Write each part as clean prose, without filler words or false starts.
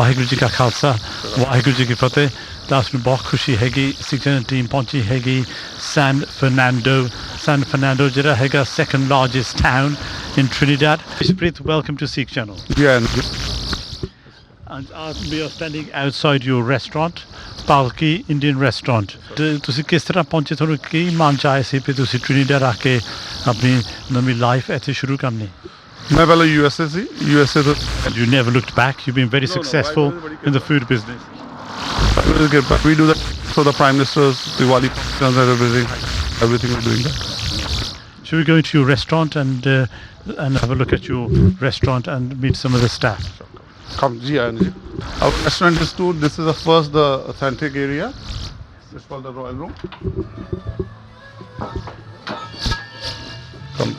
ਵਾਹਿਗੁਰੂ ਜੀ ਕਾ ਖਾਲਸਾ ਵਾਹਿਗੁਰੂ ਜੀ ਕੀ ਫਤਿਹ ਦਾਸ ਨੂੰ ਬਹੁਤ ਖੁਸ਼ੀ ਹੈਗੀ ਸਿੱਖ ਜਨ ਟੀਮ ਪਹੁੰਚੀ ਹੈਗੀ ਸੈਨ ਫਰਨਾਂਡੋ ਜਿਹੜਾ ਹੈਗਾ second largest town in Trinidad. Ishpreet, welcome to Sikh Channel. Yeah. And we are standing outside your restaurant, Palki Indian restaurant. ਤੁਸੀਂ ਕਿਸ ਤਰ੍ਹਾਂ ਪਹੁੰਚੇ ਤੁਹਾਨੂੰ ਕੀ ਮਨ ਚ ਆਇਆ ਸੀ ਕਿ ਤੁਸੀਂ Trinidad ਆ ਕੇ ਆਪਣੀ ਨਵੀਂ ਲਾਈਫ ਇੱਥੇ ਸ਼ੁਰੂ ਕਰਨੀ मैं पहले यूएसए से तो You never looked back. You've been very successful in the food business. we do that for the Prime Minister's Diwali functions and everything we're doing that. Should we go into your restaurant and have a look at your restaurant and meet some of the staff? Come, ji, Anand ji. Our restaurant is two. This is the authentic area. It's called the Royal Room. Come.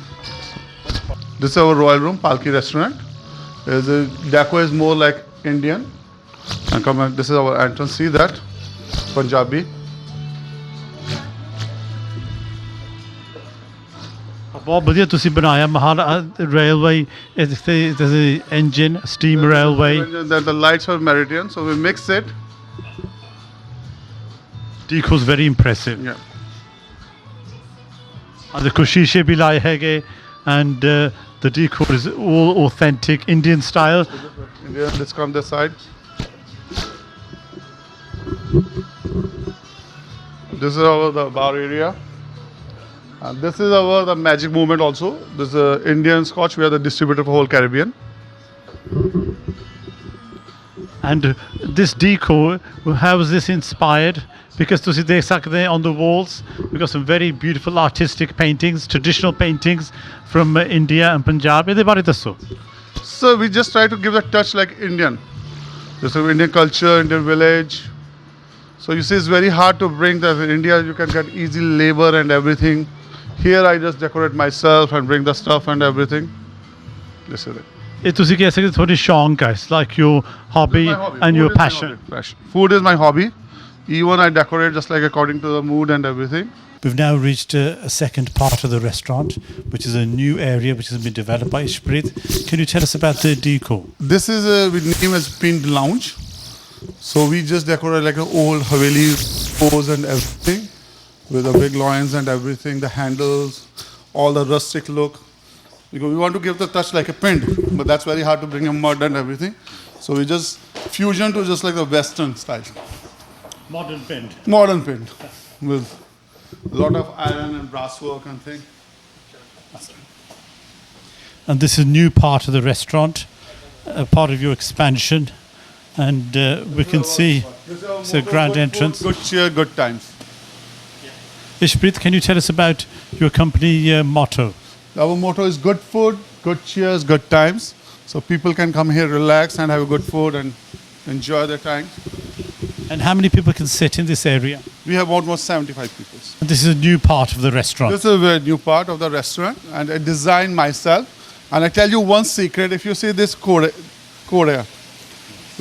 This is our Royal Room, Palki restaurant. The deco is more like Indian. And come on, this is our entrance. See that? Punjabi. ਬਹੁਤ ਵਧੀਆ ਤੁਸੀਂ ਬਣਾਇਆ Mahal railway there's an engine steam railway The lights are Meridian, so we mix it. Deco's very impressive. Yeah. And the kushishe bhi laye hege and the decor is all authentic Indian style. Indian, let's come this side. This is the bar area. And this is the magic movement also. This is Indian Scotch. We are the distributor for whole Caribbean. And this decor, how was this inspired? Because ਤੁਸੀਂ ਦੇਖ ਸਕਦੇ on the walls we've got some very beautiful artistic paintings, traditional paintings from India and Punjab. ਇਹਦੇ ਬਾਰੇ ਦੱਸੋ. So we just try to give a touch like Indian. This is Indian culture, Indian village. So you see it's very hard to bring that in India. You can get easy labor and everything. Here I just decorate myself and bring the stuff and everything. This is it. ਇਹ ਤੁਸੀਂ ਕਹਿ ਸਕਦੇ ਤੁਹਾਡੀ ਸ਼ੌਂਕ ਹੈ. It's like your hobby and your passion. Food is my hobby. Even I decorate just like according to the mood and everything. We've now reached a second part of the restaurant, which is a new area which has been developed by Ishpreet. Can you tell us about the decor? This is we name as Pinned Lounge. So we just decorate like an old Haveli pose and everything with the big lions and everything, the handles, all the rustic look. Because we want to give the touch like a pinned, but that's very hard to bring a mud and everything. So we just fusion to just like the Western style. Modern pinned. Modern pinned with a lot of iron and brass work and thing. And this is a new part of the restaurant, a part of your expansion, and we can see it's a grand entrance. Good cheer, good times. Ishpreet, can you tell us about your company motto? Our motto is good food, good cheers, good times. So people can come here, relax and have a good food and enjoy their time. And how many people can sit in this area? We have almost 75 people. And this is a new part of the restaurant. This is a very new part of the restaurant and I designed myself. And I tell you one secret, if you see this Korea,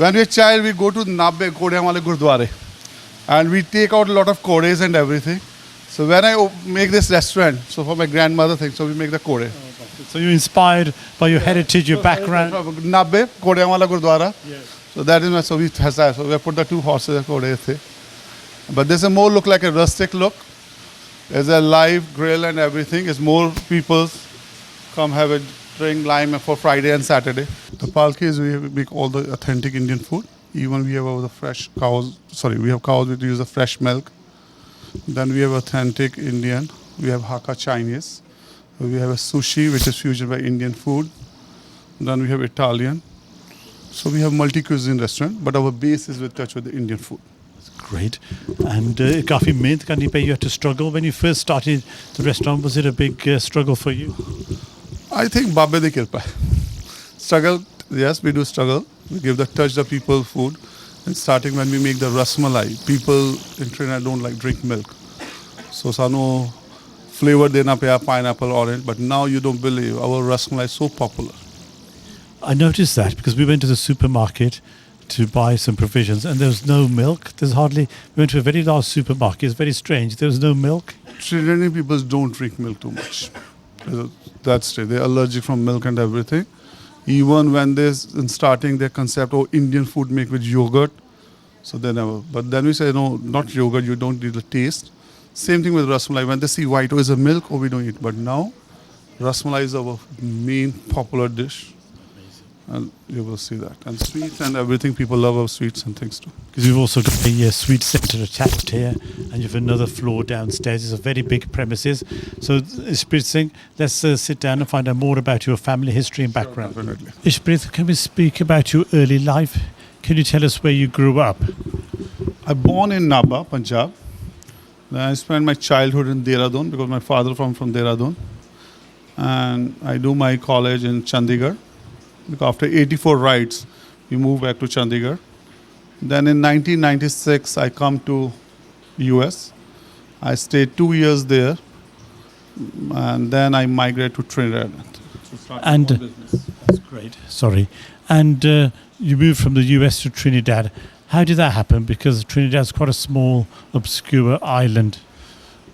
when we're a child, we go to Nabbe, Korea Wale Gurdware. And we take out a lot of Koreas and everything. So when I make this restaurant, so for my grandmother thing, so we make the Kore. So you're inspired by your heritage, your background. Nabbe, Korea Wala Gurdwara. Yes. So that is my, so we put the two horses at Kore. But this is more look like a rustic look. There's a live grill and everything. It's more people come have a drink lime for Friday and Saturday. The Palki is we make all the authentic Indian food. Even we have all the fresh cows. Sorry, we have cows which use the fresh milk. Then we have authentic Indian. We have Hakka Chinese. We have a sushi which is fusion by Indian food. Then we have Italian. So we have multi-cuisine restaurant, but our base is with touch with the Indian food. Great. And काफी मेहनत करनी पड़ी. You had to struggle when you first started the restaurant. Was it a big struggle for you? I think Babbe de Kirpa. Struggle, yes, we do struggle. We give the touch the people food. And starting when we make the rasmalai, people in Trinidad don't like drink milk. So sano flavor dena paya pineapple, orange. But now you don't believe our rasmalai is so popular. I noticed that because we went to the supermarket to buy some provisions and there was no milk. There's hardly, we went to a very large supermarket. It's very strange. There was no milk. Trinidadian people don't drink milk too much. That's it. They're allergic from milk and everything. Even when they in starting their concept, oh, Indian food make with yogurt, so they never. But then we say, no, not yogurt. You don't need the taste. Same thing with rasmalai. When they see white, oh, is a milk, oh, we don't eat. But now, rasmalai is our main popular dish. And you will see that. And sweets and everything, people love our sweets and things too. Because you've also got a sweet centre attached here, and you've another floor downstairs. It's a very big premises. So, Ishpreet Singh, let's sit down and find out more about your family history and background. Definitely. Ishpreet, can we speak about your early life? Can you tell us where you grew up? I born in Naba, Punjab. Then I spent my childhood in Dehradun because my father from Dehradun. And I do my college in Chandigarh. Because after 84 rights, we moved back to Chandigarh. Then in 1996, I come to US. I stayed 2 years there. And then I migrated to Trinidad. And that's great. Sorry. And you moved from the US to Trinidad. How did that happen? Because Trinidad is quite a small, obscure island.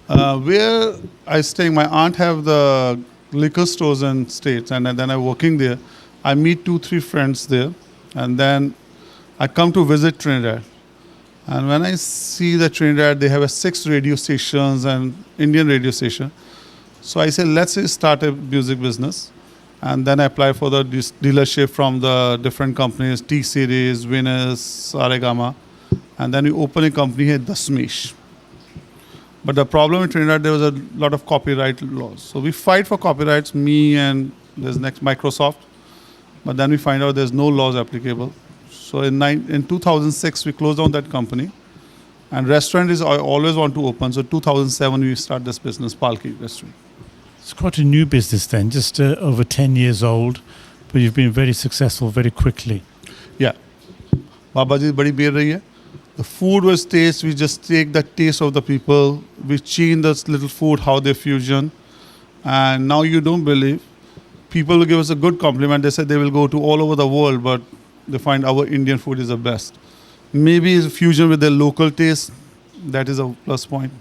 Where I stay, my aunt have the liquor stores in States, and then I'm working there. I meet 2-3 friends there, and then I come to visit Trinidad. And when I see the Trinidad, they have 6 radio stations and Indian radio station. So I say, let's start a music business. And then I apply for the dealership from the different companies, T-Series, Venus, Saregama. And then we open a company here, The Smash. But the problem in Trinidad, there was a lot of copyright laws. So we fight for copyrights, me and there's next Microsoft. But then we find out there's no laws applicable. So in 2006, we closed down that company. And restaurant is I always want to open. So 2007, we start this business, Palki Restaurant. It's quite a new business then, just over 10 years old. But you've been very successful very quickly. Yeah. Baba ji badi beer rahi hai. The food was taste. We just take the taste of the people. We change this little food, how they fusion. And now you don't believe. People will give us a good compliment. They said they will go to all over the world, but they find our Indian food is the best. Maybe it's fusion with their local taste. That is a plus point.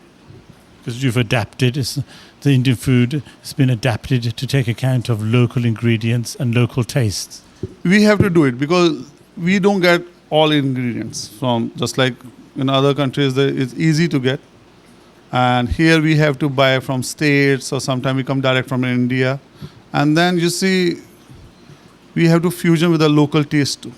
Because you've adapted. The Indian food has been adapted to take account of local ingredients and local tastes. We have to do it because we don't get all ingredients from, just like in other countries, it's easy to get. And here we have to buy from states, or sometimes we come direct from India. And then you see, we have to fusion with the local taste too.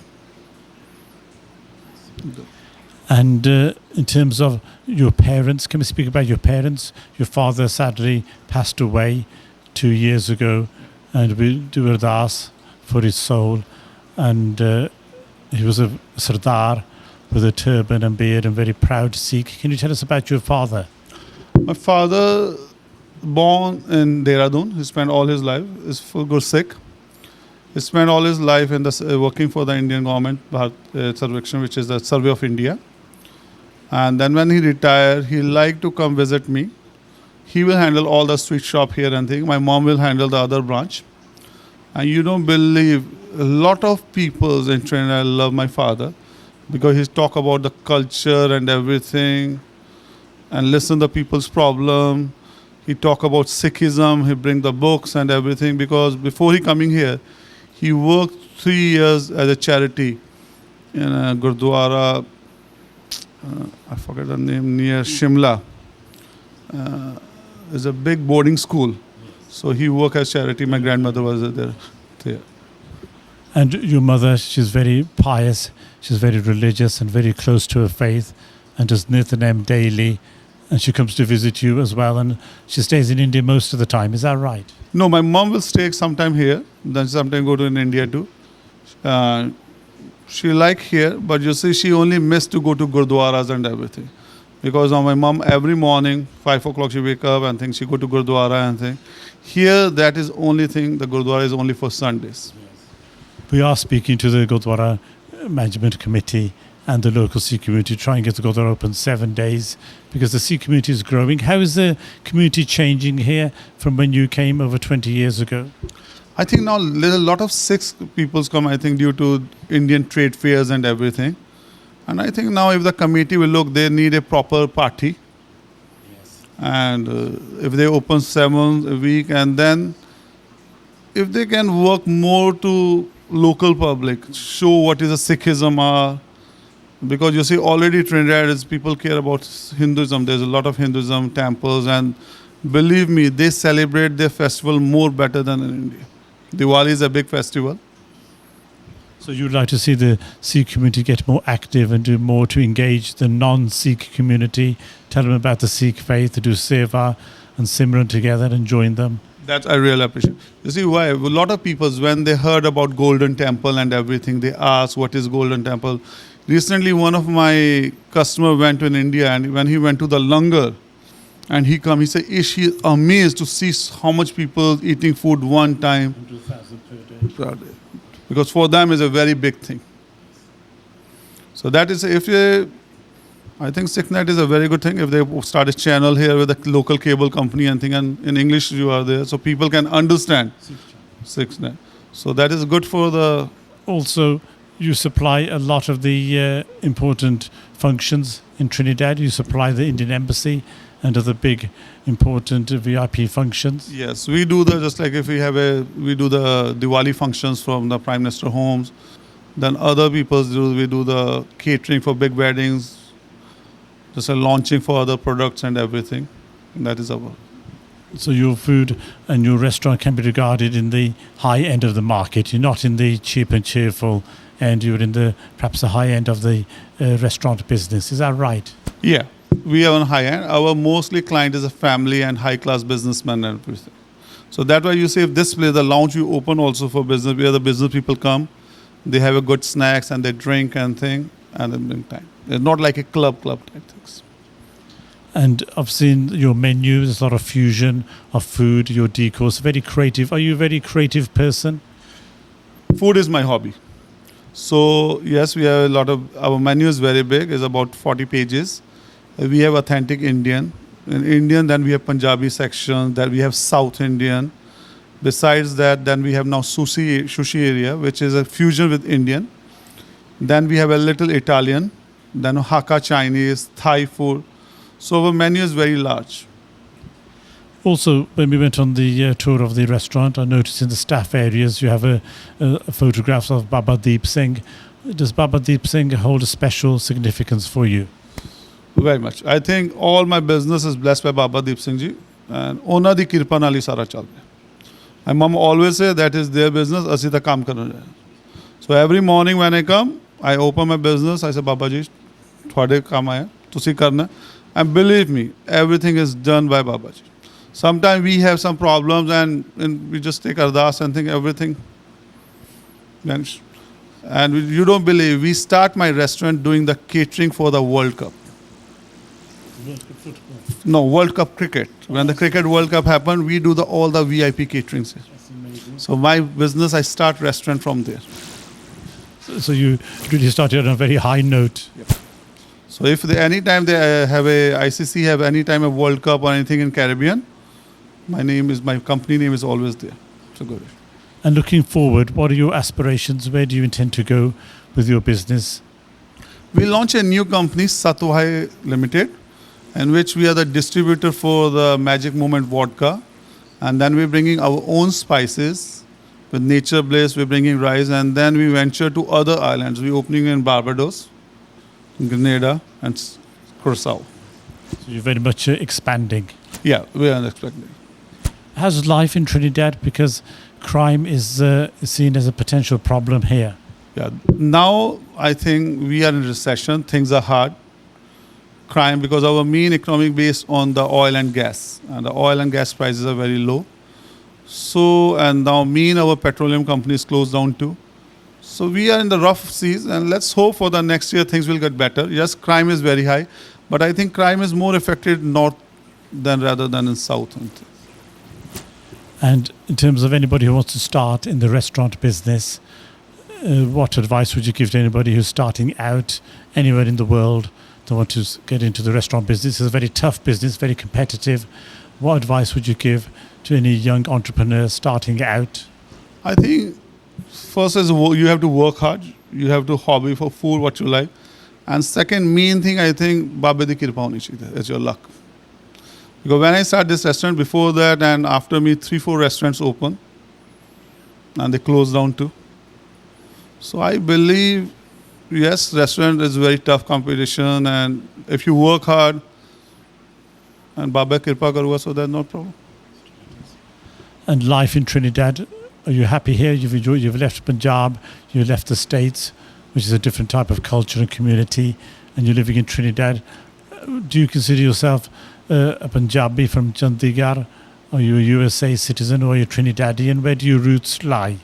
And in terms of your parents, can we speak about your parents? Your father sadly passed away 2 years ago, and we do ardas for his soul. And he was a Sardar with a turban and beard and very proud Sikh. Can you tell us about your father? My father, born in Dehradun, he spent all his life, is full Sikh. He spent all his life in working for the Indian government, Bharat Sarvekshan, which is the Survey of India. And then when he retired, he liked to come visit me. He will handle all the sweet shop here and thing. My mom will handle the other branch. And you don't believe, a lot of people in Trinidad love my father because he talk about the culture and everything and listen to people's problem. He talk about Sikhism, he bring the books and everything because before he coming here, he worked 3 years as a charity in a Gurdwara, I forget the name, near Shimla. It's a big boarding school. So he worked as charity. My grandmother was there. And your mother, she's very pious, she's very religious and very close to her faith and does Nithanem daily. And she comes to visit you as well. And she stays in India most of the time. Is that right? No, my mom will stay sometime here. Then sometime go to in India too. She like here, but you see, she only missed to go to Gurdwaras and everything. Because now my mom, every morning, 5 o'clock, she wake up and think she go to Gurdwara and thing. Here, that is only thing, the Gurdwara is only for Sundays. We are speaking to the Gurdwara Management Committee and the local Sikh community to try and get the Gurdwara open 7 days because the Sikh community is growing. How is the community changing here from when you came over 20 years ago? I think now there's a lot of Sikh people come, I think, due to Indian trade fairs and everything. And I think now if the committee will look, they need a proper party. Yes. And if they open 7 a week, and then if they can work more to local public, show what is a Sikhism are. Because you see, already Trinidad is people care about Hinduism. There's a lot of Hinduism temples, and believe me, they celebrate their festival more better than in India. Diwali is a big festival. So you'd like to see the Sikh community get more active and do more to engage the non-Sikh community, tell them about the Sikh faith, to do seva and Simran together and join them? That I really appreciate. You see why? A lot of people, when they heard about Golden Temple and everything, they asked, what is Golden Temple? Recently, one of my customer went to India, and when he went to the langar, and he said, he is amazed to see how much people eating food one time. 2,000 per day. Because for them is a very big thing. So that is, I think SikhNet is a very good thing. If they start a channel here with a local cable company and thing, and in English you are there, so people can understand SikhNet. So that is good for the... Also, you supply a lot of the important functions in Trinidad. You supply the Indian Embassy and other big important VIP functions. Yes, we do just like if we do the Diwali functions from the Prime Minister homes. Then other people we do the catering for big weddings, just a launching for other products and everything. And that is our... So your food and your restaurant can be regarded in the high end of the market. You're not in the cheap and cheerful end. You're in perhaps the high end of the restaurant business. Is that right? Yeah, we are on high end. Our mostly client is a family and high class businessman and everything. So that's why you say if this place, the lounge you open also for business, where the business people come, they have a good snacks and they drink and thing, and then bring time. It's not like a club type things. And I've seen your menu. There's a lot of fusion of food. Your decors very creative. Are you a very creative person? Food is my hobby. So yes, we have a lot of, our menu is very big. It's about 40 pages. We have authentic Indian. In Indian, then we have Punjabi section. Then we have South Indian. Besides that, then we have now sushi area, which is a fusion with Indian. Then we have a little Italian. Then Hakka Chinese, Thai food. So our menu is very large. Also, when we went on the tour of the restaurant, I noticed in the staff areas you have photographs of Baba Deep Singh. Does Baba Deep Singh hold a special significance for you? Very much. I think all my business is blessed by Baba Deep Singh ji. And ona di kirpa nali sara chal raha. My mom always say that is their business, asi ta kaam karna hai. So every morning when I come, I open my business, I say, Baba ji, thwade kaam aaya, tusi karna. And believe me, everything is done by Baba ji. Sometimes we have some problems and we just take ardas and think everything. And you don't believe, we start my restaurant doing the catering for the World Cup. No, World Cup cricket. When the cricket World Cup happened, we do all the VIP catering. So my business, I start restaurant from there. So you really started on a very high note. Yep. So if anytime they have ICC have any time a World Cup or anything in Caribbean, my company name is always there. So good. And looking forward, what are your aspirations? Where do you intend to go with your business? We launch a new company, Satwai Limited, in which we are the distributor for the Magic Moment vodka. And then we're bringing our own spices with Nature Bliss, we're bringing rice, and then we venture to other islands. We're opening in Barbados, Grenada, and Curacao. So you're very much expanding. Yeah, we are expecting. How's life in Trinidad? Because crime is seen as a potential problem here. Yeah, now I think we are in recession. Things are hard. Crime, because our main economic base on the oil and gas, and the oil and gas prices are very low. So, and now our petroleum company is closed down too. So we are in the rough seas, and let's hope for the next year things will get better. Yes, crime is very high, but I think crime is more affected north rather than in south. And in terms of anybody who wants to start in the restaurant business, what advice would you give to anybody who's starting out anywhere in the world to want to get into the restaurant business? It's a very tough business, very competitive. What advice would you give to any young entrepreneur starting out? I think first is you have to work hard. You have to hobby for food, what you like. And second main thing, I think, Baba di kirpa honi chahiye. It's your luck. Because when I started this restaurant, before that and after me, 3-4 restaurants open. And they closed down too. So I believe, yes, restaurant is very tough competition, and if you work hard, and Baba Kirpa Karuga, so there's no problem. And life in Trinidad, are you happy here? You've left Punjab, you left the States, which is a different type of culture and community, and you're living in Trinidad. Do you consider yourself a Punjabi from Chandigarh? Are you a USA citizen or are you Trinidadian? Where do your roots lie?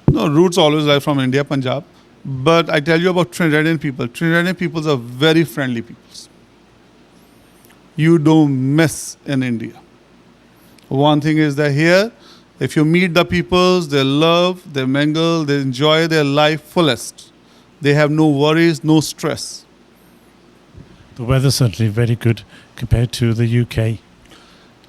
No, roots always lie from India, Punjab. But I tell you about Trinidadian people. Trinidadian people are very friendly people. You don't miss in India. One thing is that here, if you meet the peoples, they love, they mingle, they enjoy their life fullest. They have no worries, no stress. The weather's certainly very good compared to the UK.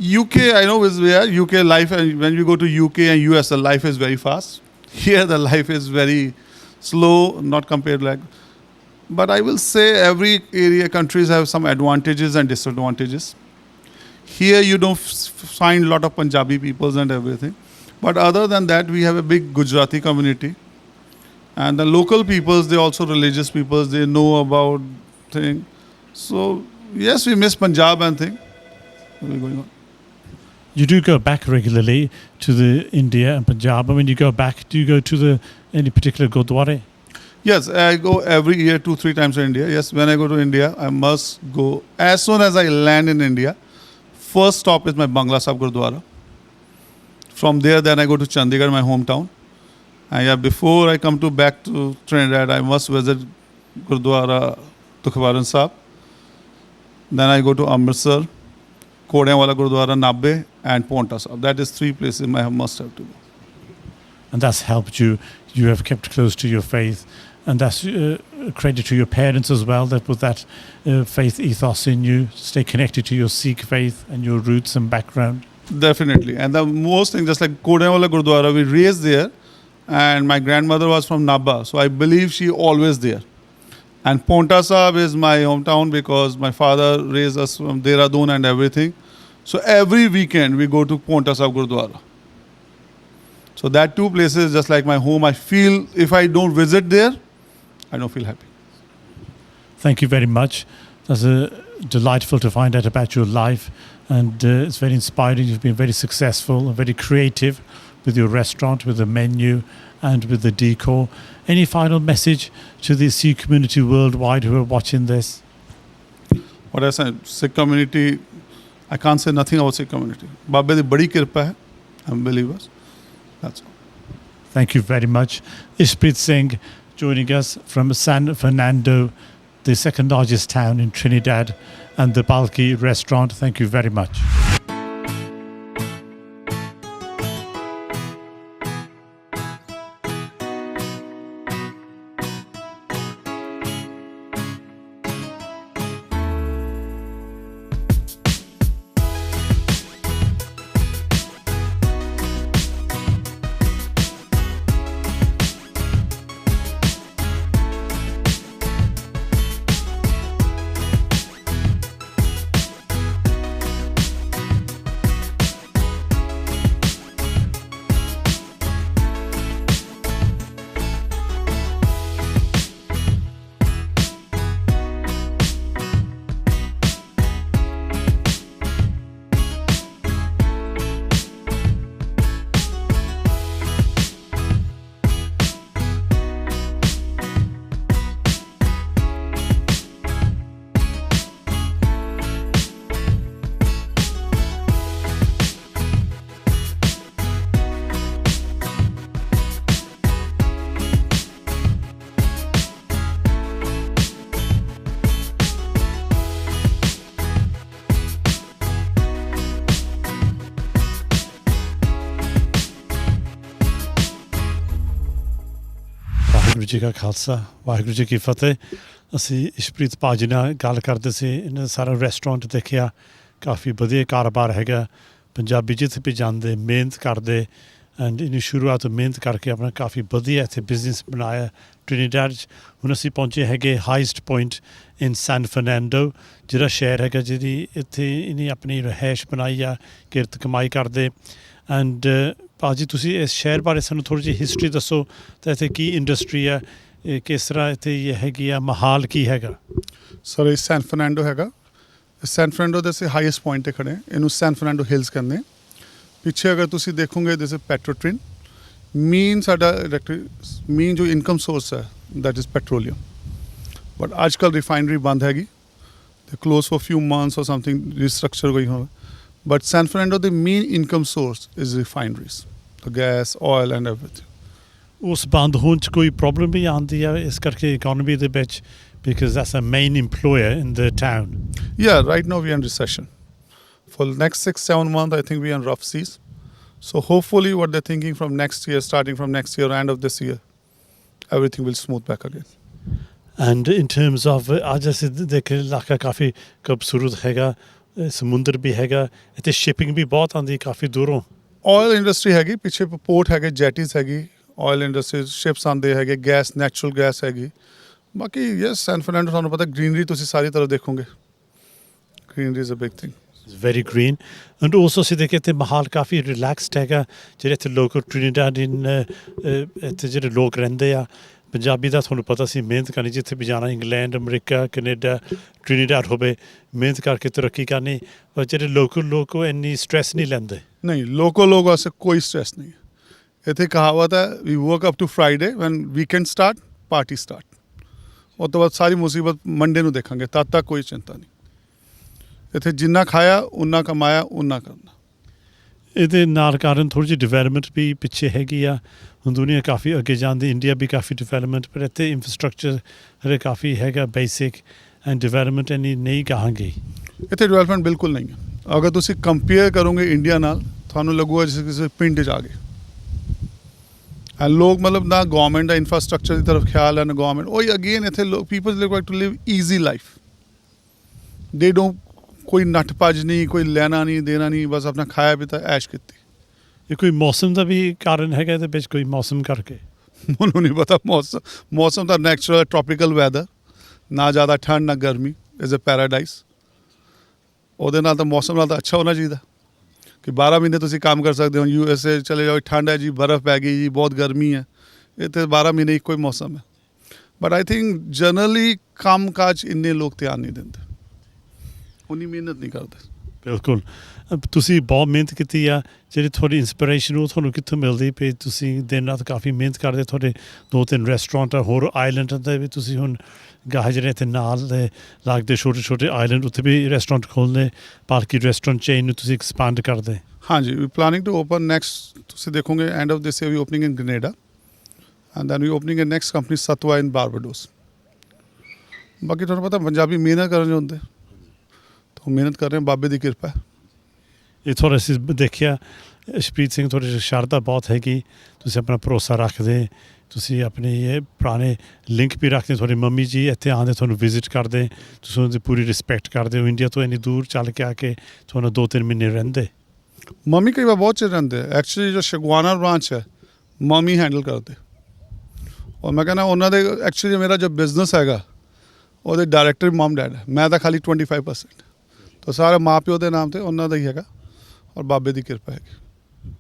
UK, I know is where UK life, and when you go to UK and US, the life is very fast. Here, the life is very slow, not compared like. But I will say every area, countries have some advantages and disadvantages. Here, you don't find a lot of Punjabi peoples and everything. But other than that, we have a big Gujarati community. And the local peoples, they're also religious peoples. They know about things. So, yes, we miss Punjab and thing. We're going on. You do go back regularly to the India and Punjab. And when you go back, do you go to any particular Gurdwara? Yes, I go every year 2-3 times to India. Yes, when I go to India, I must go. As soon as I land in India, first stop is my Bangla Sahib Gurdwara. From there, then I go to Chandigarh, my hometown. And yeah, before I come back to Trinidad, I must visit Gurdwara Tukhwaran Sahib. Then I go to Amritsar, Kodewala Gurdwara, Nabbe, and Ponta Sahib. That is 3 places I must have to go. And that's helped you. You have kept close to your faith. And that's a credit to your parents as well, that put that faith ethos in you, stay connected to your Sikh faith and your roots and background. Definitely. And the most thing, just like Kodewala Gurdwara, we raised there. And my grandmother was from Nabba. So I believe she always there. And Ponta Sahib is my hometown because my father raised us from Dehradun and everything. So every weekend we go to Ponta Sahib Gurdwara. So that 2 places, just like my home, I feel if I don't visit there, I don't feel happy. Thank you very much. That's delightful to find out about your life. And it's very inspiring. You've been very successful and very creative with your restaurant, with the menu and with the decor. Any final message to the Sikh community worldwide who are watching this? What I said, Sikh community, I can't say nothing about Sikh community. Babbe di badi kirpa hai. I'm believers. That's all. Thank you very much. Ishpreet Singh joining us from San Fernando, the second largest town in Trinidad, and the Balki restaurant. Thank you very much. Waheguru ji ਕਾ ਖਾਲਸਾ ਵਾਹਿਗੁਰੂ ਜੀ ਕੀ ਫਤਿਹ। ਅਸੀਂ ਇਸ਼ਪ੍ਰੀਤ ਭਾਜੀ ਨਾਲ ਗੱਲ ਕਰਦੇ ਸੀ। ਇਹਨਾਂ ਸਾਰਾ restaurant ਦੇਖਿਆ, ਕਾਫੀ ਵਧੀਆ ਕਾਰੋਬਾਰ ਹੈਗਾ। ਪੰਜਾਬੀ ਜਿੱਥੇ ਵੀ ਜਾਂਦੇ ਮਿਹਨਤ ਕਰਦੇ ਐਂਡ ਇਹਨੂੰ ਸ਼ੁਰੂਆਤ ਮਿਹਨਤ ਕਰਕੇ ਆਪਣਾ ਕਾਫੀ ਵਧੀਆ ਇੱਥੇ ਬਿਜ਼ਨਸ ਬਣਾਇਆ ਟ੍ਰਿਨੀਡੈਡ 'ਚ। ਹੁਣ ਅਸੀਂ ਪਹੁੰਚੇ ਹੈਗੇ ਹਾਈਸਟ ਪੁਆਇੰਟ ਇਨ ਸੈਨ ਫਰਨੈਂਡੋ, ਜਿਹੜਾ ਸ਼ਹਿਰ ਹੈਗਾ ਜਿਹਦੀ ਇੱਥੇ ਇਹਨੇ ਆਪਣੀ ਰਿਹਾਇਸ਼ ਬਣਾਈ ਆ, ਕਿਰਤ ਕਮਾਈ ਕਰਦੇ। ਐਂਡ ਭਾਜੀ ਤੁਸੀਂ ਇਸ ਸ਼ਹਿਰ ਬਾਰੇ ਸਾਨੂੰ ਥੋੜ੍ਹੀ ਜਿਹੀ ਹਿਸਟਰੀ ਦੱਸੋ ਤਾਂ ਇੱਥੇ ਕੀ ਇੰਡਸਟਰੀ ਹੈ, ਇਹ ਕਿਸ ਤਰ੍ਹਾਂ ਇੱਥੇ ਇਹ ਹੈਗੀ ਆ, ਮਾਹੌਲ ਕੀ ਹੈਗਾ? ਸਰ ਇਹ ਸੈਨ ਫਰਨੈਂਡੋ ਹੈਗਾ। ਸੈਨ ਫਰਨੈਂਡੋ ਦੇ ਅਸੀਂ ਹਾਈਐਸਟ ਪੁਆਇੰਟ 'ਤੇ ਖੜੇ ਹਾਂ, ਇਹਨੂੰ ਸੈਨ ਫਰਨੈਂਡੋ ਹਿਲਸ ਕਹਿੰਦੇ ਹਾਂ। ਪਿੱਛੇ ਅਗਰ ਤੁਸੀਂ ਦੇਖੋਗੇ ਦਿਸ ਇਜ਼ ਪੈਟਰੋਟ੍ਰਿਨ, ਮੇਨ ਸਾਡਾ ਇਲੈਕਟ੍ਰਿਕ ਮੇਨ ਜੋ ਇਨਕਮ ਸੋਰਸ ਹੈ ਦੈਟ ਇਜ਼ ਪੈਟਰੋਲੀਅਮ। ਬਟ ਅੱਜ ਕੱਲ੍ਹ ਰਿਫਾਈਨਰੀ ਬੰਦ ਹੈਗੀ, ਤੇ close for few months or something restructure ਹੋਈ ਹੋਵੇ। ਬਟ ਸੈਨ ਫਰਨੈਂਡੋ ਦੇ main income source is refineries, gas, oil and everything. ਉਸ ਬੰਦ ਹੋਣ 'ਚ ਕੋਈ ਪ੍ਰੋਬਲਮ ਵੀ ਆਉਂਦੀ ਹੈ ਇਸ ਕਰਕੇ ਇਕੋਨਮੀ ਦੇ ਵਿੱਚ, because that's a main employer in the town? Yeah, right now we are in recession. For the next 6-7 months, I think we are in rough seas. So hopefully what they're thinking from next year, starting from next year, end of this year, everything will smooth back again. And in terms of आज ऐसे देखे इलाका काफ़ी खूबसूरत हैगा, समुंदर भी हैगा, इतने शिपिंग भी बहुत आती है काफ़ी दूरों। Oil industry हैगी, पीछे पोर्ट हैगे, जेटीज हैगी, oil industry ships आंदे हैगे, गैस, natural gas हैगी। बाकी यस सैन फर्नांडो ਤੁਹਾਨੂੰ ਪਤਾ ਗ੍ਰੀਨਰੀ ਤੁਸੀਂ ਸਾਰੀ ਤਰਫ ਦੇਖੋਗੇ, greenery is a big thing. It's very green, and also ਅਸੀਂ ਦੇਖੇ ਇੱਥੇ ਮਾਹੌਲ ਕਾਫੀ ਰਿਲੈਕਸਡ ਹੈਗਾ। ਜਿਹੜੇ ਇੱਥੇ ਲੋਕ ਟ੍ਰਿਨੀਡਾਡ ਇੱਥੇ ਜਿਹੜੇ ਲੋਕ ਰਹਿੰਦੇ ਆ, ਪੰਜਾਬੀ ਦਾ ਤੁਹਾਨੂੰ ਪਤਾ ਸੀ ਮਿਹਨਤ ਕਰਨੀ, ਜਿੱਥੇ ਵੀ ਜਾਣਾ ਇੰਗਲੈਂਡ, ਅਮਰੀਕਾ, ਕੈਨੇਡਾ, ਟ੍ਰਿਨੀਡਾਡ ਹੋਵੇ, ਮਿਹਨਤ ਕਰਕੇ ਤਰੱਕੀ ਕਰਨੀ। ਪਰ ਜਿਹੜੇ ਲੋਕਲ ਲੋਕ ਉਹ ਇੰਨੀ ਸਟ੍ਰੈਸ ਨਹੀਂ ਲੈਂਦੇ। ਨਹੀਂ, ਲੋਕਲ ਲੋਕ ਵਾਸਤੇ ਕੋਈ ਸਟ੍ਰੈਸ ਨਹੀਂ ਹੈ। ਇੱਥੇ ਕਹਾਵਤ ਹੈ we work up to Friday, when weekend start party start. ਉਸ ਤੋਂ ਬਾਅਦ ਸਾਰੀ ਮੁਸੀਬਤ ਮੰਡੇ ਨੂੰ ਦੇਖਾਂਗੇ, ਤਦ ਤੱਕ ਕੋਈ ਚਿੰਤਾ ਨਹੀਂ। ਇੱਥੇ ਜਿੰਨਾ ਖਾਇਆ ਉਨਾ ਕਮਾਇਆ ਉਨਾ ਕਰਨਾ। ਇਹਦੇ ਨਾਲ ਕਾਰਨ ਥੋੜ੍ਹੀ ਜਿਹੀ ਡਿਵੈਲਪਮੈਂਟ ਵੀ ਪਿੱਛੇ ਹੈਗੀ ਆ। ਹੁਣ ਦੁਨੀਆ ਕਾਫੀ ਅੱਗੇ ਜਾਂਦੀ, ਇੰਡੀਆ ਵੀ ਕਾਫੀ ਡਿਵੈਲਪਮੈਂਟ, ਪਰ ਇੱਥੇ ਇੰਫਰਾਸਟਰਕਚਰ ਹਰੇ ਕਾਫੀ ਹੈਗਾ ਬੇਸਿਕ, ਐਂਡ ਡਿਵੈਲਪਮੈਂਟ ਇੰਨੀ ਨਹੀਂ ਕਹਾਂਗੇ। ਇੱਥੇ ਡਿਵੈਲਪਮੈਂਟ ਬਿਲਕੁਲ ਨਹੀਂ ਹੈ। ਅਗਰ ਤੁਸੀਂ ਕੰਪੇਅਰ ਕਰੋਗੇ ਇੰਡੀਆ ਨਾਲ, ਤੁਹਾਨੂੰ ਲੱਗੂਗਾ ਜਿਵੇਂ ਕਿਸੇ ਪਿੰਡ 'ਚ ਆ ਗਏ। ਲੋਕ ਮਤਲਬ ਨਾ ਗੌਰਮੈਂਟ ਦਾ ਇਨਫਰਾਸਟਰਕਚਰ ਦੀ ਤਰਫ ਖਿਆਲ ਹੈ ਨਾ ਗੌਰਮੈਂਟ। ਉਹੀ ਅਗੇਨ ਇੱਥੇ ਲੋਕ people like to live easy life. They don't, ਕੋਈ ਨੱਠ ਭੱਜ ਨਹੀਂ, ਕੋਈ ਲੈਣਾ ਨਹੀਂ ਦੇਣਾ ਨਹੀਂ, ਬਸ ਆਪਣਾ ਖਾਇਆ ਪੀਤਾ ਐਸ਼ ਕੀਤੀ। ਇਹ ਕੋਈ ਮੌਸਮ ਦਾ ਵੀ ਕਾਰਨ ਹੈਗਾ ਇਹਦੇ ਵਿੱਚ, ਕੋਈ ਮੌਸਮ ਕਰਕੇ? ਮੈਨੂੰ ਨਹੀਂ ਪਤਾ। ਮੌਸਮ ਤਾਂ ਨੈਚੁਰਲ ਟ੍ਰੋਪੀਕਲ ਵੈਦਰ, ਨਾ ਜ਼ਿਆਦਾ ਠੰਡ ਨਾ ਗਰਮੀ, ਇਜ਼ ਅ ਪੈਰਾਡਾਈਸ। ਉਹਦੇ ਨਾਲ ਤਾਂ ਮੌਸਮ ਨਾਲ ਤਾਂ ਅੱਛਾ ਹੋਣਾ ਚਾਹੀਦਾ ਕਿ 12 ਮਹੀਨੇ ਤੁਸੀਂ ਕੰਮ ਕਰ ਸਕਦੇ ਹੋ। USA ਚਲੇ ਜਾਓ, ਠੰਡ ਹੈ ਜੀ, ਬਰਫ਼ ਪੈ ਗਈ ਜੀ, ਬਹੁਤ ਗਰਮੀ ਹੈ। ਇੱਥੇ 12 ਮਹੀਨੇ ਇੱਕੋ ਹੀ ਮੌਸਮ ਹੈ। ਬਟ ਆਈ ਥਿੰਕ ਜਨਰਲੀ ਕੰਮ ਕਾਜ ਇੰਨੇ ਲੋਕ ਧਿਆਨ ਨਹੀਂ ਦਿੰਦੇ, ਉਨੀ ਮਿਹਨਤ ਨਹੀਂ ਕਰਦੇ। ਬਿਲਕੁਲ। ਤੁਸੀਂ ਬਹੁਤ ਮਿਹਨਤ ਕੀਤੀ ਆ, ਜਿਹੜੀ ਤੁਹਾਡੀ ਇੰਸਪੀਰੇਸ਼ਨ ਉਹ ਤੁਹਾਨੂੰ ਕਿੱਥੋਂ ਮਿਲਦੀ ਪਈ? ਤੁਸੀਂ ਦਿਨ ਰਾਤ ਕਾਫੀ ਮਿਹਨਤ ਕਰਦੇ, ਤੁਹਾਡੇ 2-3 ਰੈਸਟੋਰੈਂਟ ਹੋਰ ਆਈਲੈਂਡ 'ਤੇ ਵੀ ਤੁਸੀਂ ਹੁਣ ਗਾਹ ਜਿਹੜੇ ਇੱਥੇ ਨਾਲ ਦੇ ਲੱਗਦੇ ਛੋਟੇ ਛੋਟੇ ਆਈਲੈਂਡ, ਉੱਥੇ ਵੀ ਰੈਸਟੋਰੈਂਟ ਖੋਲ੍ਹਦੇ, ਬਾਕੀ ਰੈਸਟੋਰੈਂਟ ਚੇਨ ਨੂੰ ਤੁਸੀਂ ਐਕਸਪੈਂਡ ਕਰਦੇ? ਹਾਂਜੀ, we planning to open next, ਤੁਸੀਂ ਦੇਖੋਗੇ end of this year we opening in Grenada, and then we opening in next company ਸਤਵਾ ਇਨ ਬਾਰਬਾਡੋਸ। ਬਾਕੀ ਤੁਹਾਨੂੰ ਪਤਾ ਪੰਜਾਬੀ ਮਿਹਨਤ ਕਰਨ ਜੋ ਹੁੰਦੇ, ਤਾਂ ਮਿਹਨਤ ਕਰ ਰਹੇ, ਬਾਬੇ ਦੀ ਕਿਰਪਾ ਹੈ। ਇਹ ਥੋੜ੍ਹਾ ਅਸੀਂ ਦੇਖਿਆ ਸ਼ਪ੍ਰੀਤ ਸਿੰਘ, ਤੁਹਾਡੀ ਸ਼ਰਧਾ ਬਹੁਤ ਹੈਗੀ, ਤੁਸੀਂ ਆਪਣਾ ਭਰੋਸਾ ਰੱਖਦੇ, ਤੁਸੀਂ ਆਪਣੇ ਇਹ ਪੁਰਾਣੇ ਲਿੰਕ ਵੀ ਰੱਖਦੇ। ਤੁਹਾਡੀ ਮੰਮੀ ਜੀ ਇੱਥੇ ਆਉਂਦੇ, ਤੁਹਾਨੂੰ ਵਿਜ਼ਿਟ ਕਰਦੇ, ਤੁਸੀਂ ਉਹਦੀ ਪੂਰੀ ਰਿਸਪੈਕਟ ਕਰਦੇ ਹੋ। ਇੰਡੀਆ ਤੋਂ ਇੰਨੀ ਦੂਰ ਚੱਲ ਕੇ ਆ ਕੇ ਤੁਹਾਨੂੰ 2-3 ਮਹੀਨੇ ਰਹਿੰਦੇ। ਮੰਮੀ ਕਈ ਵਾਰ ਬਹੁਤ ਚਿਰ ਰਹਿੰਦੇ। ਐਕਚੁਅਲੀ ਜੋ ਸ਼ਗਵਾਨਾ ਬ੍ਰਾਂਚ ਹੈ ਮੰਮੀ ਹੈਂਡਲ ਕਰਦੇ, ਔਰ ਮੈਂ ਕਹਿੰਦਾ ਉਹਨਾਂ ਦੇ ਐਕਚੁਅਲੀ ਮੇਰਾ ਜੋ ਬਿਜ਼ਨਸ ਹੈਗਾ ਉਹਦੇ ਡਾਇਰੈਕਟਰ ਮਮ ਡੈਡ ਹੈ, ਮੈਂ ਤਾਂ ਖਾਲੀ 25%। ਤਾਂ ਸਾਰੇ ਮਾਂ ਪਿਓ ਦੇ ਨਾਮ 'ਤੇ ਉਹਨਾਂ ਦਾ ਹੀ ਹੈਗਾ, ਔਰ ਬਾਬੇ ਦੀ ਕਿਰਪਾ ਹੈਗੀ।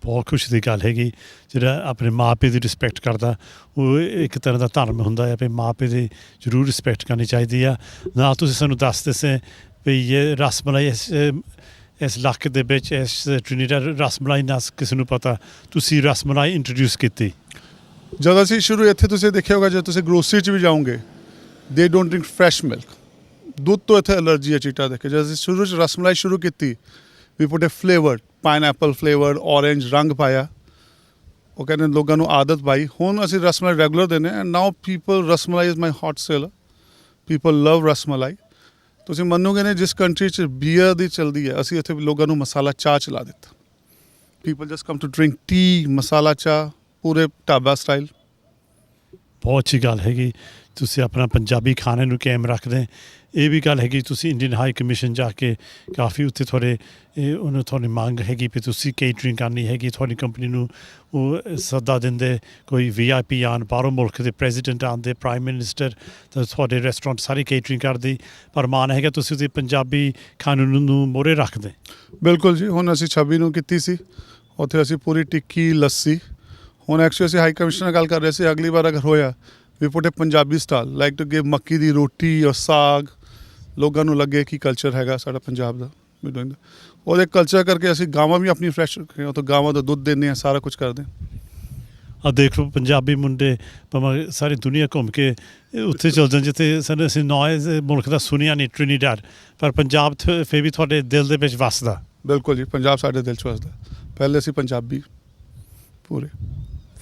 ਬਹੁਤ ਖੁਸ਼ੀ ਦੀ ਗੱਲ ਹੈਗੀ, ਜਿਹੜਾ ਆਪਣੇ ਮਾਂ ਪਿਓ ਦੀ ਰਿਸਪੈਕਟ ਕਰਦਾ, ਉਹ ਇੱਕ ਤਰ੍ਹਾਂ ਦਾ ਧਰਮ ਹੁੰਦਾ ਹੈ ਵੀ ਮਾਂ ਪਿਓ ਦੀ ਜ਼ਰੂਰ ਰਿਸਪੈਕਟ ਕਰਨੀ ਚਾਹੀਦੀ ਆ। ਨਾਲ ਤੁਸੀਂ ਸਾਨੂੰ ਦੱਸਦੇ ਸੀ ਵੀ ਇਹ ਰਸਮਲਾਈ ਇਸ ਇਲਾਕੇ ਦੇ ਵਿੱਚ, ਇਸ ਟ੍ਰਿਨੀਡਾਡ ਰਸਮਲਾਈ ਨਾ ਕਿਸੇ ਨੂੰ ਪਤਾ, ਤੁਸੀਂ ਰਸਮਲਾਈ ਇੰਟਰੋਡਿਊਸ ਕੀਤੀ। ਜਦੋਂ ਅਸੀਂ ਸ਼ੁਰੂ ਇੱਥੇ ਤੁਸੀਂ ਦੇਖਿਆ ਹੋਗਾ, ਜਦੋਂ ਤੁਸੀਂ ਗਰੋਸਰੀ 'ਚ ਵੀ ਜਾਓਗੇ, ਦੇ ਡੋਂਟ ਡਰਿੰਕ ਫਰੈਸ਼ ਮਿਲਕ। ਦੁੱਧ ਤੋਂ ਇੱਥੇ ਐਲਰਜੀ ਹੈ ਚੀਟਾ ਦੇਖ ਕੇ। ਜਦੋਂ ਅਸੀਂ ਸ਼ੁਰੂ 'ਚ ਰਸਮਲਾਈ ਸ਼ੁਰੂ ਕੀਤੀ, ਵੀ ਪੁੱਟ ਏ ਫਲੇਵਰਡ, ਪਾਈਨਐਪਲ ਫਲੇਵਰਡ, ਔਰੇਂਜ ਰੰਗ ਪਾਇਆ। ਉਹ ਕਹਿੰਦੇ ਲੋਕਾਂ ਨੂੰ ਆਦਤ ਪਾਈ। ਹੁਣ ਅਸੀਂ ਰਸਮਲਾਈ ਰੈਗੂਲਰ ਦਿੰਦੇ, and now people, rasmalai is my hot seller, people love rasmalai. ਤੁਸੀਂ ਮੰਨੋਗੇ ਨੇ, ਜਿਸ ਕੰਟਰੀ 'ਚ ਬੀਅਰ ਦੀ ਚਲਦੀ ਹੈ, ਅਸੀਂ ਇੱਥੇ ਲੋਕਾਂ ਨੂੰ ਮਸਾਲਾ ਚਾਹ ਚਲਾ ਦਿੱਤਾ। People just come to drink tea, masala chai, ਪੂਰੇ ਢਾਬਾ ਸਟਾਈਲ। ਬਹੁਤ ਅੱਛੀ ਗੱਲ ਹੈਗੀ, ਤੁਸੀਂ ਆਪਣਾ ਪੰਜਾਬੀ ਖਾਣੇ ਨੂੰ ਕਾਇਮ ਰੱਖਦੇ। ਇਹ ਵੀ ਗੱਲ ਹੈਗੀ, ਤੁਸੀਂ ਇੰਡੀਅਨ ਹਾਈ ਕਮਿਸ਼ਨ ਜਾ ਕੇ ਕਾਫੀ ਉੱਥੇ ਤੁਹਾਡੇ ਉਹਨੂੰ ਤੁਹਾਡੀ ਮੰਗ ਹੈਗੀ ਵੀ ਤੁਸੀਂ ਕੇਟਰਿੰਗ ਕਰਨੀ ਹੈਗੀ, ਤੁਹਾਡੀ ਕੰਪਨੀ ਨੂੰ ਉਹ ਸੱਦਾ ਦਿੰਦੇ, ਕੋਈ VIP ਆਉਣ, ਬਾਹਰੋਂ ਮੁਲਕ ਦੇ ਪ੍ਰੈਜ਼ੀਡੈਂਟ ਆਉਂਦੇ, ਪ੍ਰਾਈਮ ਮਿਨਿਸਟਰ, ਤਾਂ ਤੁਹਾਡੇ ਰੈਸਟੋਰੈਂਟ ਸਾਰੀ ਕੇਟਰਿੰਗ ਕਰਦੀ। ਪਰ ਮਾਣ ਹੈਗਾ ਤੁਸੀਂ ਉਹਦੇ ਪੰਜਾਬੀ ਖਾਣੇ ਨੂੰ ਮੋਹਰੇ ਰੱਖਦੇ। ਬਿਲਕੁਲ ਜੀ, ਹੁਣ ਅਸੀਂ 26 ਨੂੰ ਕੀਤੀ ਸੀ, ਉੱਥੇ ਅਸੀਂ ਪੂਰੀ ਟਿੱਕੀ ਲੱਸੀ ਹੁਣ ਐਕਚੁਅਲੀ ਅਸੀਂ ਹਾਈ ਕਮਿਸ਼ਨਰ ਨਾਲ ਗੱਲ ਕਰ ਰਹੇ ਸੀ ਅਗਲੀ ਵਾਰ ਅਗਰ ਹੋਇਆ we put Punjabi stall like to give makki di ਰੋਟੀ ਔਰ ਸਾਗ ਲੋਕਾਂ ਨੂੰ ਲੱਗੇ ਕਿ ਕਲਚਰ ਹੈਗਾ ਸਾਡਾ ਪੰਜਾਬ ਦਾ ਵੀ ਡੂਇੰਗ ਉਹਦੇ ਕਲਚਰ ਕਰਕੇ ਅਸੀਂ ਗਾਵਾਂ ਵੀ ਆਪਣੀ ਫਰੈਸ਼ ਰੱਖੀਆਂ ਉੱਥੇ ਗਾਵਾਂ ਦਾ ਦੁੱਧ ਦਿੰਦੇ ਹਾਂ ਸਾਰਾ ਕੁਝ ਕਰਦੇ ਆ ਦੇਖ ਲਓ ਪੰਜਾਬੀ ਮੁੰਡੇ ਭਾਵੇਂ ਸਾਰੀ ਦੁਨੀਆ ਘੁੰਮ ਕੇ ਉੱਥੇ ਚਲ ਜਾਣ ਜਿੱਥੇ ਸਾਨੂੰ ਅਸੀਂ ਨੋਇਜ਼ ਮੁਲਕ ਦਾ ਸੁਣਿਆ ਨਹੀਂ ਟ੍ਰਿਨੀਡੈਡ ਪਰ ਪੰਜਾਬ ਫਿਰ ਵੀ ਤੁਹਾਡੇ ਦਿਲ ਦੇ ਵਿੱਚ ਵੱਸਦਾ ਬਿਲਕੁਲ ਜੀ ਪੰਜਾਬ ਸਾਡੇ ਦਿਲ 'ਚ ਵੱਸਦਾ ਪਹਿਲੇ ਅਸੀਂ ਪੰਜਾਬੀ ਪੂਰੇ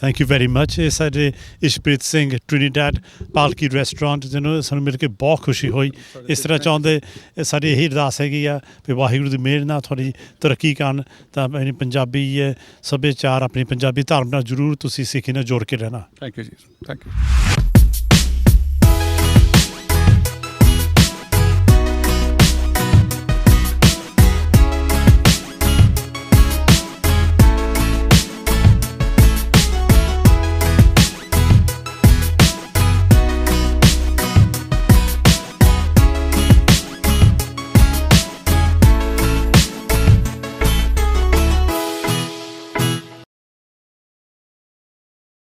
ਥੈਂਕ ਯੂ ਵੈਰੀ ਮੱਚ ਇਹ ਸਾਡੇ ਇਸ਼ਪ੍ਰੀਤ ਸਿੰਘ ਟ੍ਰਿਨੀਡੈਡ ਪਾਲਕੀ ਰੈਸਟੋਰੈਂਟ ਜਿਹਨੂੰ ਸਾਨੂੰ ਮਿਲ ਕੇ ਬਹੁਤ ਖੁਸ਼ੀ ਹੋਈ ਇਸ ਤਰ੍ਹਾਂ ਚਾਹੁੰਦੇ ਸਾਡੀ ਇਹੀ ਅਰਦਾਸ ਹੈਗੀ ਆ ਵੀ ਵਾਹਿਗੁਰੂ ਦੀ ਮਿਹਰ ਨਾਲ ਤੁਹਾਡੀ ਤਰੱਕੀ ਕਰਨ ਤਾਂ ਆਪਣੀ ਪੰਜਾਬੀ ਸੱਭਿਆਚਾਰ ਆਪਣੀ ਪੰਜਾਬੀ ਧਰਮ ਨਾਲ ਜ਼ਰੂਰ ਤੁਸੀਂ ਸਿੱਖੀ ਨਾਲ ਜੋੜ ਕੇ ਰਹਿਣਾ ਥੈਂਕ ਯੂ ਜੀ ਥੈਂਕ ਯੂ